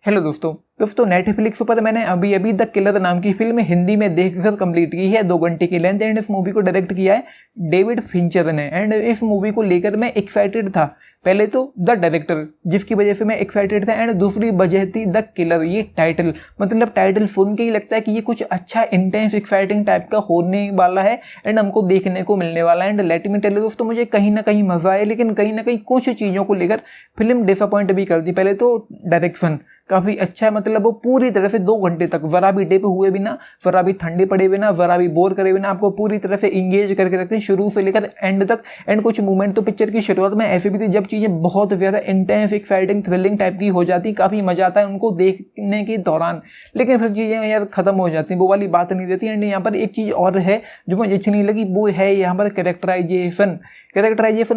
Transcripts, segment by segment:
Hello दोस्तों Netflix पर मैंने अभी द किलर नाम की फिल्म हिंदी में देखकर कंप्लीट की है 2 घंटे की लेंथ। एंड इस मूवी को डायरेक्ट किया है डेविड फिंचर ने। एंड इस मूवी को लेकर मैं एक्साइटेड था। पहले तो द डायरेक्टर जिसकी वजह से मैं एक्साइटेड था, एंड दूसरी वजह थी द किलर। ये टाइटल, मतलब टाइटल सुन के ही लगता है कि ये कुछ अच्छा इंटेंस एक्साइटिंग टाइप का होने वाला है एंड हमको देखने को मिलने वाला है। And let me tell you दोस्तों, मुझे कहीं ना कहीं मजा आया, लेकिन कहीं ना कहीं कुछ चीज़ों को लेकर फिल्म डिसअपॉइंट भी कर दी। पहले तो डायरेक्शन काफ़ी अच्छा है, मतलब वो पूरी तरह से 2 घंटे तक जरा भी डिप हुए बिना, जरा भी ठंडे पड़े बिना, जरा भी बोर करे बिना आपको पूरी तरह से इंगेज करके रखते हैं शुरू से लेकर एंड तक। एंड कुछ मूवमेंट तो पिक्चर की शुरुआत में ऐसी भी थी जब चीज़ें बहुत ज़्यादा इंटेंस एक्साइटिंग थ्रिलिंग टाइप की हो जाती, काफ़ी मजा आता है उनको देखने के दौरान। लेकिन फिर चीज़ें यार ख़त्म हो जाती हैं, वो वाली बात नहीं रहती। एंड यहाँ पर एक चीज़ और है जो मुझे अच्छी नहीं लगी, वो है यहाँ पर कैरेक्टराइजेशन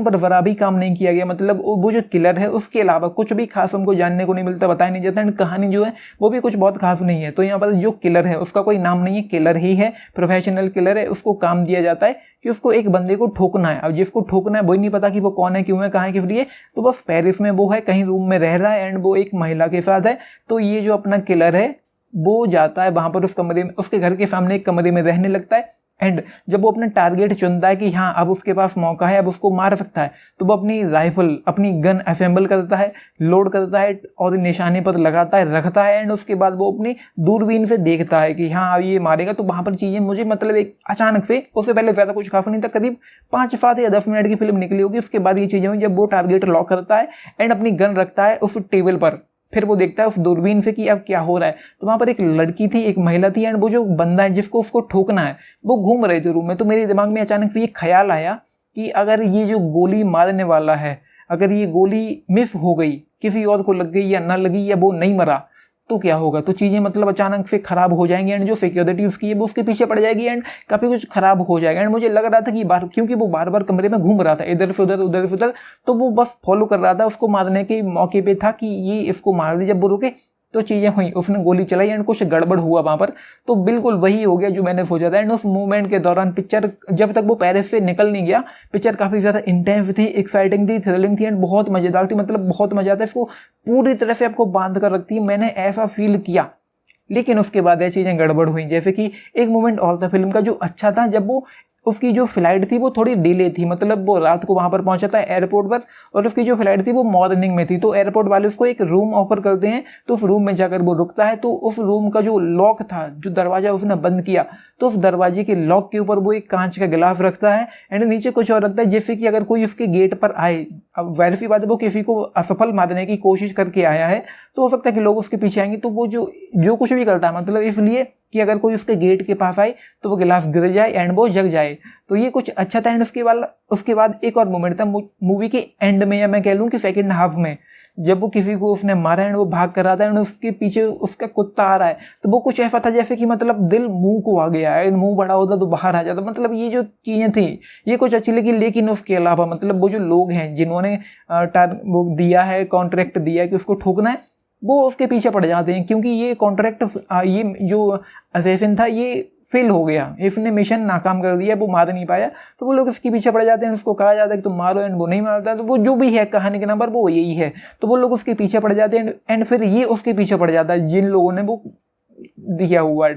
पर जरा भी काम नहीं किया गया। मतलब वो जो किलर है उसके अलावा कुछ भी खास हमको जानने को नहीं मिलता, बताया नहीं जाता। एंड कहानी जो है वो भी कुछ बहुत खास नहीं है। तो यहाँ पर जो किलर है उसका कोई नाम नहीं है, किलर ही है, प्रोफेशनल किलर है। उसको काम दिया जाता है कि उसको एक बंदे को ठोकना है। अब जिसको ठोकना है वही नहीं पता कि वो कौन है, क्यों है, कहाँ है, किस लिए। तो बस पेरिस में वो है, कहीं रूम में रह रहा है एंड वो एक महिला के साथ है। तो ये जो अपना किलर है वो जाता है वहां पर उस कमरे में, उसके घर के सामने एक कमरे में रहने लगता है। एंड जब वो अपना टारगेट चुनता है कि हाँ अब उसके पास मौका है, अब उसको मार सकता है, तो वो अपनी राइफल, अपनी गन असेंबल करता है, लोड करता है और निशाने पर लगाता है, रखता है। एंड उसके बाद वो अपनी दूरबीन से देखता है कि हाँ अब ये मारेगा। तो वहाँ पर चीज़ें मुझे मतलब एक अचानक से, उससे पहले ज़्यादा कुछ खास नहीं था, करीब 5, 7 या 10 मिनट की फिल्म निकली होगी। उसके बाद ये चीज़ें हुई जब वो टारगेट लॉक करता है एंड अपनी गन रखता है उस टेबल पर। फिर वो देखता है उस दूरबीन से कि अब क्या हो रहा है। तो वहाँ पर एक लड़की थी, एक महिला थी, एंड वो जो बंदा है जिसको उसको ठोकना है वो घूम रहे थे रूम में। तो मेरे दिमाग में अचानक से ये ख्याल आया कि अगर ये जो गोली मारने वाला है, अगर ये गोली मिस हो गई, किसी और को लग गई या ना लगी या वो नहीं मरा, तो क्या होगा। तो चीज़ें मतलब अचानक से खराब हो जाएंगी एंड जो सिक्योरिटी उसकी है वो उसके पीछे पड़ जाएगी एंड काफ़ी कुछ खराब हो जाएगा। एंड मुझे लग रहा था कि क्योंकि वो बार बार कमरे में घूम रहा था, इधर से उधर, तो वो बस फॉलो कर रहा था, उसको मारने के मौके पे था कि ये इसको मार दे। जब वो रुके तो चीज़ें हुई, उसने गोली चलाई एंड कुछ गड़बड़ हुआ वहाँ पर। तो बिल्कुल वही हो गया जो मैंने सोचा था। एंड उस मूवमेंट के दौरान पिक्चर जब तक वो पेरिस से निकल नहीं गया, पिक्चर काफ़ी ज़्यादा इंटेंस थी, एक्साइटिंग थी, थ्रिलिंग थी एंड बहुत मज़ेदार थी। मतलब बहुत मज़ा आता है, इसको पूरी तरह से आपको बांध कर रखती है, मैंने ऐसा फील किया। लेकिन उसके बाद ये चीज़ें गड़बड़ हुई। जैसे कि एक मोमेंट और था फिल्म का जो अच्छा था, जब वो उसकी जो फ्लाइट थी वो थोड़ी डिले थी, मतलब वो रात को वहाँ पर पहुँचा था एयरपोर्ट पर और उसकी जो फ्लाइट थी वो मॉर्निंग में थी। तो एयरपोर्ट वाले उसको एक रूम ऑफर करते हैं, तो उस रूम में जाकर वो रुकता है। तो उस रूम का जो लॉक था, जो दरवाज़ा उसने बंद किया, तो उस दरवाजे के लॉक के ऊपर वो एक कांच का गिलास रखता है एंड नीचे कुछ और रखता है, जैसे कि अगर कोई उसके गेट पर आए, अब जाहिर सी बात है वो किसी को असफल मारने की कोशिश करके आया है, तो हो सकता है कि लोग उसके पीछे आएंगे। तो वो जो कुछ भी करता है मतलब इसलिए कि अगर कोई उसके गेट के पास आए तो वो गिलास गिर जाए एंड वो जग जाए। तो ये कुछ अच्छा था। एंड उसके बाद एक और मोमेंट था मूवी के एंड में, या मैं कह लूँ कि सेकंड हाफ में, जब वो किसी को उसने मारा एंड वो भाग कर रहा था एंड उसके पीछे उसका कुत्ता आ रहा है। तो वो कुछ ऐसा था जैसे कि मतलब दिल मुंह को आ गया है, मुंह बड़ा होता तो बाहर आ जाता। मतलब ये जो चीज़ें थी ये कुछ अच्छी लगी। लेकिन उसके अलावा मतलब वो जो लोग हैं जिन्होंने वो दिया है, कॉन्ट्रैक्ट दिया है कि उसको ठोकना है, वो उसके पीछे पड़ जाते हैं, क्योंकि ये कॉन्ट्रैक्ट, ये जो असेसिन था ये फेल हो गया, इसने मिशन नाकाम कर दिया, वो मार नहीं पाया। तो वो लोग इसके पीछे पड़ जाते हैं, उसको कहा जाता है कि तुम मारो एंड वो नहीं मारता। तो वो जो भी है कहानी के नंबर वो यही है, तो वो लोग उसके पीछे पड़ जाते हैं एंड फिर ये उसके पीछे पड़ जाता है जिन लोगों ने वो दिया हुआ।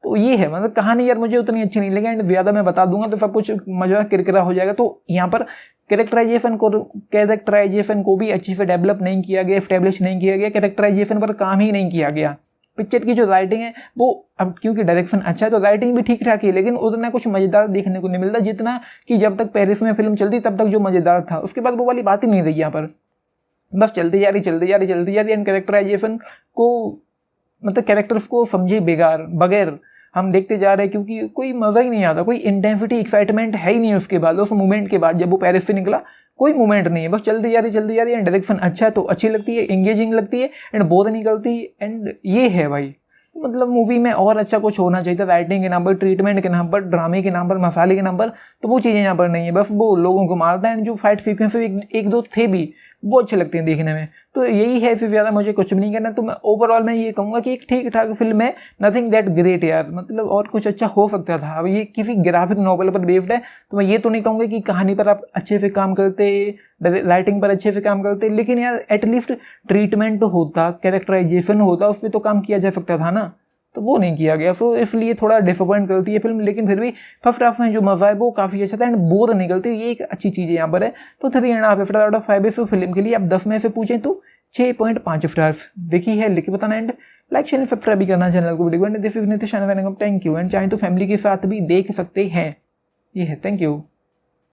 तो ये है मतलब कहानी यार मुझे उतनी अच्छी नहीं लगी एंड ज़्यादा मैं बता दूंगा तो सब कुछ मजा किरकिरा हो जाएगा। तो यहाँ पर कैरेक्टराइजेशन को भी अच्छी से डेवलप नहीं किया गया, एस्टेब्लिश नहीं किया गया, कैरेक्टराइजेशन पर काम ही नहीं किया गया। पिक्चर की जो राइटिंग है वो, अब क्योंकि डायरेक्शन अच्छा है तो राइटिंग भी ठीक ठाक है, लेकिन उतना कुछ मज़ेदार देखने को नहीं मिलता जितना कि जब तक पेरिस में फिल्म चलती तब तक जो मज़ेदार था। उसके बाद वो वाली बात ही नहीं रही यहाँ पर, बस चलती जा रही एंड कैरेक्टराइजेशन को, मतलब कैरेक्टर्स को समझे बगैर हम देखते जा रहे हैं, क्योंकि कोई मज़ा ही नहीं आता, कोई इंटेंसिटी एक्साइटमेंट है ही नहीं। उसके बाद उस मूवमेंट के बाद जब वो पेरिस से निकला कोई मूवमेंट नहीं है, बस चलती जा रही एंड डायरेक्शन अच्छा है तो अच्छी लगती है, एंगेजिंग लगती है एंड बोर नहीं करती। एंड ये है भाई, मतलब मूवी में और अच्छा कुछ होना चाहिए था, राइटिंग के नाम पर, ट्रीटमेंट के नाम पर, ड्रामे के नाम पर, मसाले के नाम पर। तो वो चीज़ें यहाँ पर नहीं है, बस वो लोगों को मारता है एंड जो फाइट सीक्वेंस एक दो थे भी वो अच्छी लगती हैं देखने में। तो यही है, इससे ज़्यादा मुझे कुछ भी नहीं करना। तो मैं ओवरऑल मैं ये कहूँगा कि एक ठीक ठाक फिल्म है, नथिंग दैट ग्रेट यार, मतलब और कुछ अच्छा हो सकता था। अब ये किसी ग्राफिक नॉवल पर बेस्ड है, तो मैं ये तो नहीं कहूँगा कि कहानी पर आप अच्छे से काम करते, राइटिंग पर अच्छे से काम करते, लेकिन यार एटलीस्ट ट्रीटमेंट होता, कैरेक्टराइजेशन होता, उस पर तो काम किया जा सकता था ना, तो वो नहीं किया गया। सो इसलिए थोड़ा डिसअपॉइंट करती है फिल्म, लेकिन फिर भी फर्स्ट हाफ में जो मजा है वो काफ़ी अच्छा था एंड बोर नहीं करती, ये एक अच्छी चीज़ है यहाँ पर है। तो 3.5 स्टार आउट ऑफ 5 इस फिल्म के लिए आप 10 में से पूछें तो 6.5 स्टार्स। देखी है लिख के बताना एंड लाइक शेयर सब्सक्राइब भी करना चैनल को। Video this is Nitish, thank you and चाहे तो फैमिली के साथ भी देख सकते हैं। ये है, थैंक यू।